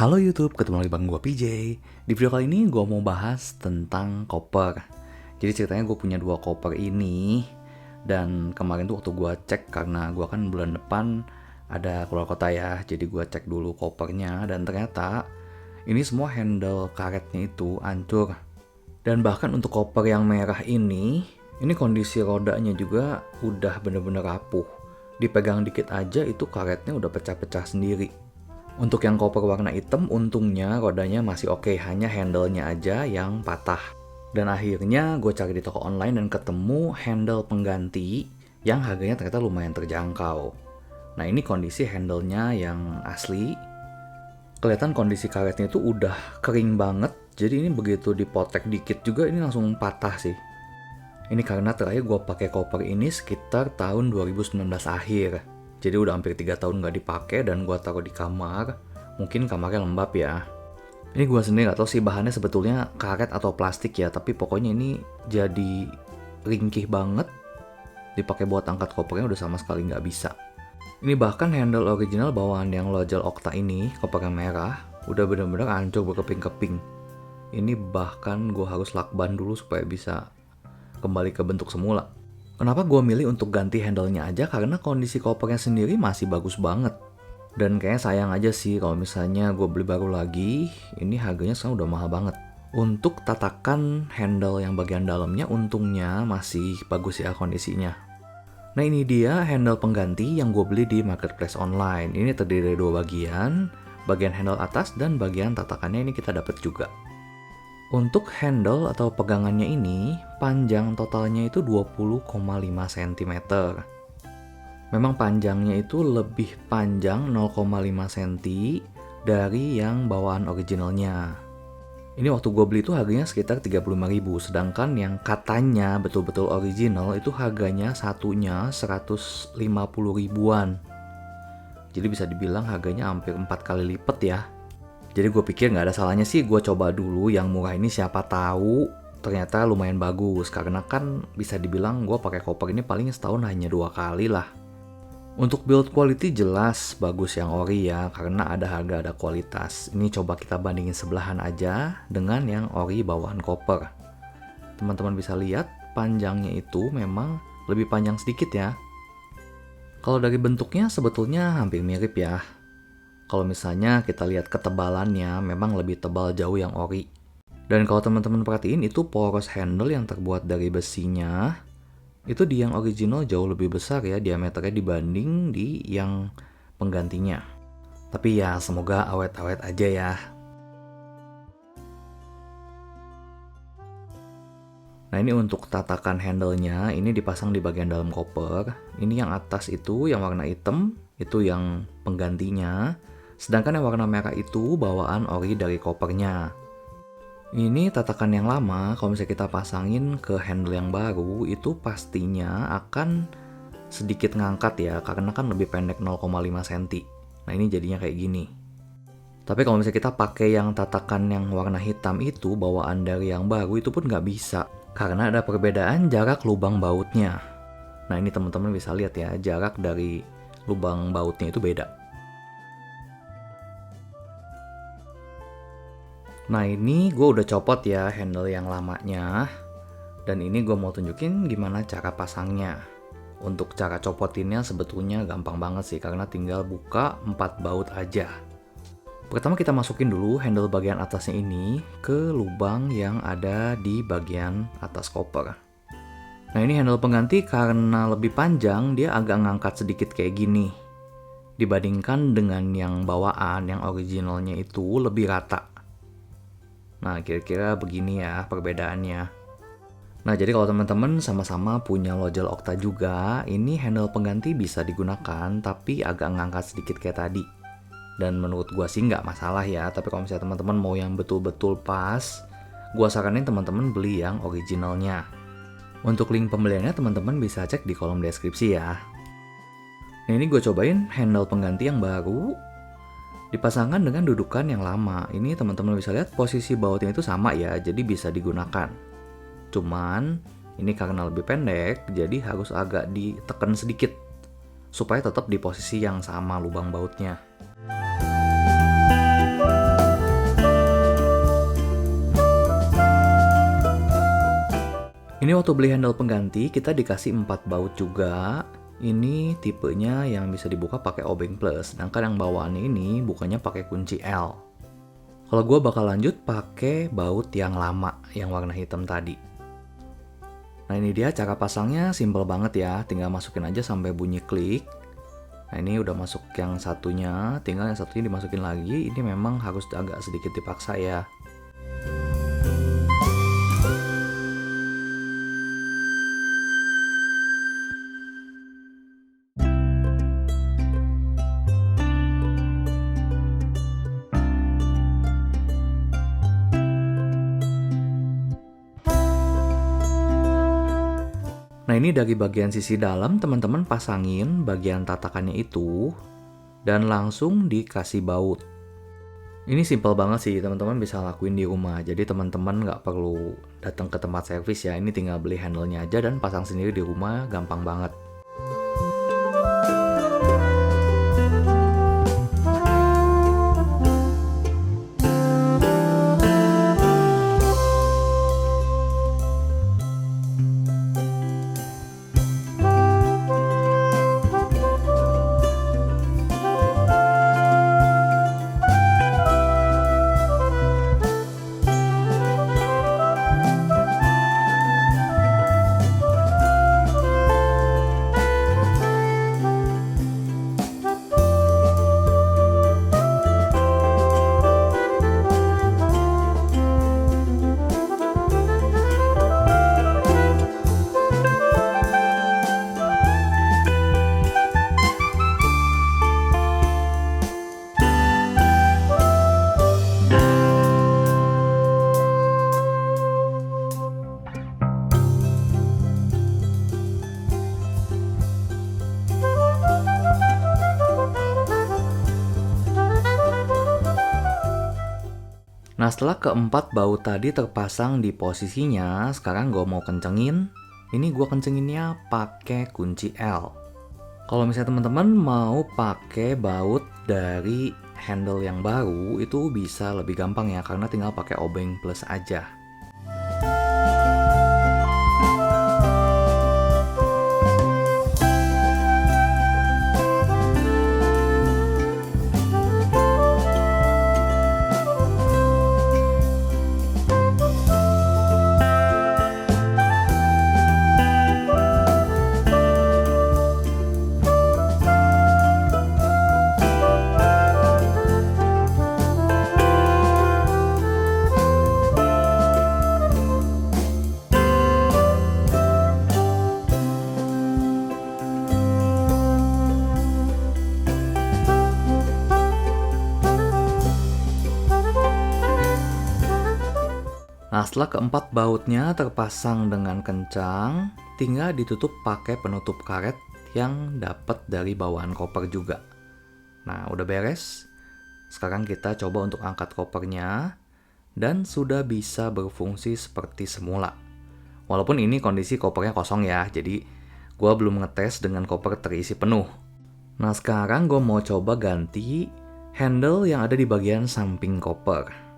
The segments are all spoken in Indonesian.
Halo YouTube, ketemu lagi bareng gue PJ. Di video kali ini gue mau bahas tentang koper. Jadi ceritanya gue punya 2 koper ini. Dan kemarin tuh waktu gue cek, karena gue kan bulan depan ada keluar kota ya. Jadi gue cek dulu kopernya dan ternyata ini semua handle karetnya itu hancur. Dan bahkan untuk koper yang merah ini kondisi rodanya juga udah bener-bener rapuh. Dipegang dikit aja itu karetnya udah pecah-pecah sendiri. Untuk yang koper warna hitam, untungnya rodanya masih oke, hanya handle-nya aja yang patah. Dan akhirnya gue cari di toko online dan ketemu handle pengganti yang harganya ternyata lumayan terjangkau. Nah ini kondisi handle-nya yang asli. Kelihatan kondisi karetnya itu udah kering banget, jadi ini begitu dipotek dikit juga ini langsung patah sih. Ini karena terakhir gue pakai koper ini sekitar tahun 2019 akhir. Jadi udah hampir 3 tahun gak dipakai dan gue taruh di kamar. Mungkin kamarnya lembab ya. Ini gue sendiri gak tahu sih bahannya sebetulnya karet atau plastik ya. Tapi pokoknya ini jadi ringkih banget. Dipakai buat angkat kopernya udah sama sekali gak bisa. Ini bahkan handle original bawaan yang Lojal Okta ini, koper yang merah, udah bener-bener hancur berkeping-keping. Ini bahkan gue harus lakban dulu supaya bisa kembali ke bentuk semula. Kenapa gue milih untuk ganti handle-nya aja? Karena kondisi kopernya sendiri masih bagus banget. Dan kayaknya sayang aja sih kalau misalnya gue beli baru lagi, ini harganya sekarang udah mahal banget. Untuk tatakan handle yang bagian dalamnya untungnya masih bagus ya kondisinya. Nah ini dia handle pengganti yang gue beli di marketplace online. Ini terdiri dari 2 bagian, bagian handle atas dan bagian tatakannya ini kita dapat juga. Untuk handle atau pegangannya ini, panjang totalnya itu 20,5 cm. Memang panjangnya itu lebih panjang 0,5 cm dari yang bawaan originalnya. Ini waktu gue beli itu harganya sekitar 35.000, sedangkan yang katanya betul-betul original itu harganya satunya 150 ribuan. Jadi bisa dibilang harganya hampir 4 kali lipat ya. Jadi gue pikir gak ada salahnya sih gue coba dulu yang murah ini, siapa tahu ternyata lumayan bagus. Karena kan bisa dibilang gue pakai koper ini paling setahun hanya 2 kali lah. Untuk build quality jelas bagus yang ori ya, karena ada harga ada kualitas. Ini coba kita bandingin sebelahan aja dengan yang ori bawaan koper. Teman-teman bisa lihat panjangnya itu memang lebih panjang sedikit ya. Kalau dari bentuknya sebetulnya hampir mirip ya. Kalau misalnya kita lihat ketebalannya memang lebih tebal jauh yang ori. Dan kalau teman-teman perhatiin itu poros handle yang terbuat dari besinya itu di yang original jauh lebih besar ya diameternya dibanding di yang penggantinya. Tapi ya semoga awet-awet aja ya. Nah ini untuk tatakan handle-nya ini dipasang di bagian dalam koper. Ini yang atas itu yang warna hitam, itu yang penggantinya. Sedangkan yang warna merah itu bawaan ori dari kopernya. Ini tatakan yang lama, kalau misalnya kita pasangin ke handle yang baru, itu pastinya akan sedikit ngangkat ya, karena kan lebih pendek 0,5 cm. Nah ini jadinya kayak gini. Tapi kalau misalnya kita pakai yang tatakan yang warna hitam itu, bawaan dari yang baru itu pun nggak bisa. Karena ada perbedaan jarak lubang bautnya. Nah ini teman-teman bisa lihat ya, jarak dari lubang bautnya itu beda. Nah ini gue udah copot ya handle yang lamanya. Dan ini gue mau tunjukin gimana cara pasangnya. Untuk cara copotinnya sebetulnya gampang banget sih, karena tinggal buka 4 baut aja. Pertama kita masukin dulu handle bagian atasnya ini ke lubang yang ada di bagian atas koper. Nah ini handle pengganti karena lebih panjang dia agak ngangkat sedikit kayak gini. Dibandingkan dengan yang bawaan, yang originalnya itu lebih rata. Nah kira-kira begini ya perbedaannya. Nah jadi kalau teman-teman sama-sama punya Lojal Okta juga, ini handle pengganti bisa digunakan tapi agak ngangkat sedikit kayak tadi. Dan menurut gua sih nggak masalah ya, tapi kalau misalnya teman-teman mau yang betul-betul pas, gua saranin teman-teman beli yang originalnya. Untuk link pembeliannya teman-teman bisa cek di kolom deskripsi ya. Nah ini gue cobain handle pengganti yang baru dipasangkan dengan dudukan yang lama. Ini teman-teman bisa lihat posisi bautnya itu sama ya, jadi bisa digunakan. Cuman ini karena lebih pendek, jadi harus agak ditekan sedikit supaya tetap di posisi yang sama lubang bautnya. Ini waktu beli handle pengganti kita dikasih 4 baut juga. Ini tipenya yang bisa dibuka pakai obeng plus, sedangkan yang bawaannya ini bukanya pakai kunci L. Kalau gue bakal lanjut pakai baut yang lama, yang warna hitam tadi. Nah ini dia cara pasangnya, simple banget ya, tinggal masukin aja sampai bunyi klik. Nah ini udah masuk yang satunya, tinggal yang satunya dimasukin lagi. Ini memang harus agak sedikit dipaksa ya. Nah ini dari bagian sisi dalam teman-teman pasangin bagian tatakannya itu dan langsung dikasih baut. Ini simple banget sih, teman-teman bisa lakuin di rumah. Jadi teman-teman nggak perlu datang ke tempat servis ya, ini tinggal beli handle-nya aja dan pasang sendiri di rumah, gampang banget. Nah setelah keempat baut tadi terpasang di posisinya, sekarang gue mau kencengin. Ini gue kencenginnya pakai kunci L. Kalau misalnya teman-teman mau pakai baut dari handle yang baru, itu bisa lebih gampang ya, karena tinggal pakai obeng plus aja. Nah setelah keempat bautnya terpasang dengan kencang, tinggal ditutup pakai penutup karet yang dapat dari bawaan koper juga. Nah udah beres. Sekarang kita coba untuk angkat kopernya dan sudah bisa berfungsi seperti semula. Walaupun ini kondisi kopernya kosong ya, jadi gue belum ngetes dengan koper terisi penuh. Nah sekarang gue mau coba ganti handle yang ada di bagian samping koper.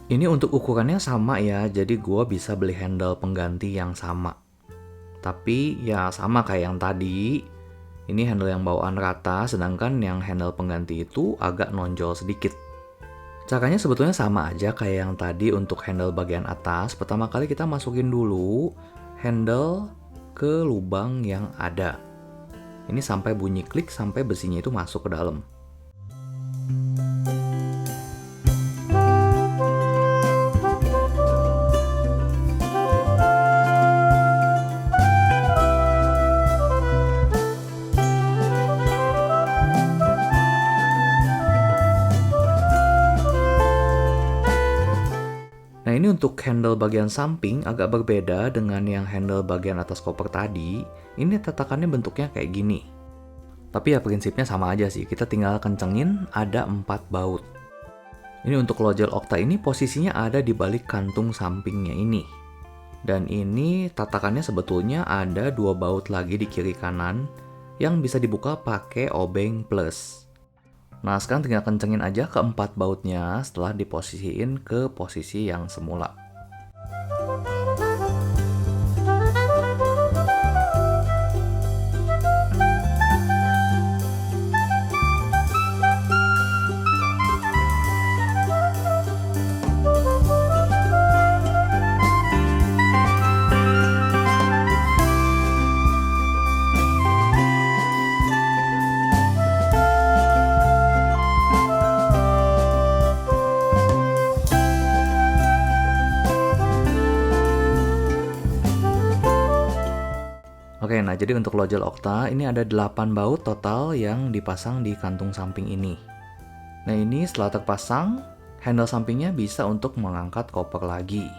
Ini untuk ukurannya sama ya, jadi gue bisa beli handle pengganti yang sama. Tapi ya sama kayak yang tadi, ini handle yang bawaan rata, sedangkan yang handle pengganti itu agak nonjol sedikit. Caranya sebetulnya sama aja kayak yang tadi untuk handle bagian atas. Pertama kali kita masukin dulu handle ke lubang yang ada. Ini sampai bunyi klik, sampai besinya itu masuk ke dalam. Nah ini untuk handle bagian samping agak berbeda dengan yang handle bagian atas koper tadi. Ini tatakannya bentuknya kayak gini. Tapi ya prinsipnya sama aja sih, kita tinggal kencengin ada 4 baut. Ini untuk lojel okta ini posisinya ada di balik kantung sampingnya ini. Dan ini tatakannya sebetulnya ada 2 baut lagi di kiri kanan yang bisa dibuka pakai obeng plus. Nah sekarang tinggal kencengin aja ke 4 bautnya setelah diposisiin ke posisi yang semula. jadi untuk Lojal Okta ini ada 8 baut total yang dipasang di kantung samping ini. Nah ini setelah terpasang, handle sampingnya bisa untuk mengangkat koper lagi.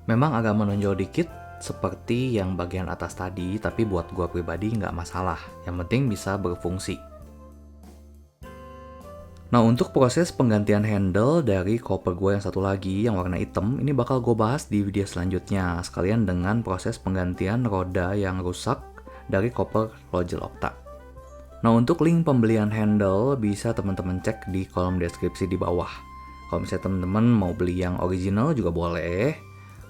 Memang agak menonjol dikit seperti yang bagian atas tadi, tapi buat gua pribadi nggak masalah. Yang penting bisa berfungsi. Nah untuk proses penggantian handle dari koper gue yang satu lagi yang warna hitam, ini bakal gue bahas di video selanjutnya, sekalian dengan proses penggantian roda yang rusak dari koper Lojal Okta. Nah untuk link pembelian handle bisa teman-teman cek di kolom deskripsi di bawah. Kalau misalnya teman-teman mau beli yang original juga boleh.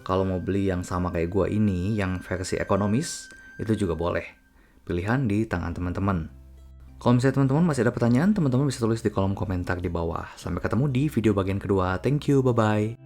Kalau mau beli yang sama kayak gue ini, yang versi ekonomis, itu juga boleh. Pilihan di tangan teman-teman. Kalau misalnya teman-teman masih ada pertanyaan, teman-teman bisa tulis di kolom komentar di bawah. Sampai ketemu di video bagian kedua. Thank you, bye-bye.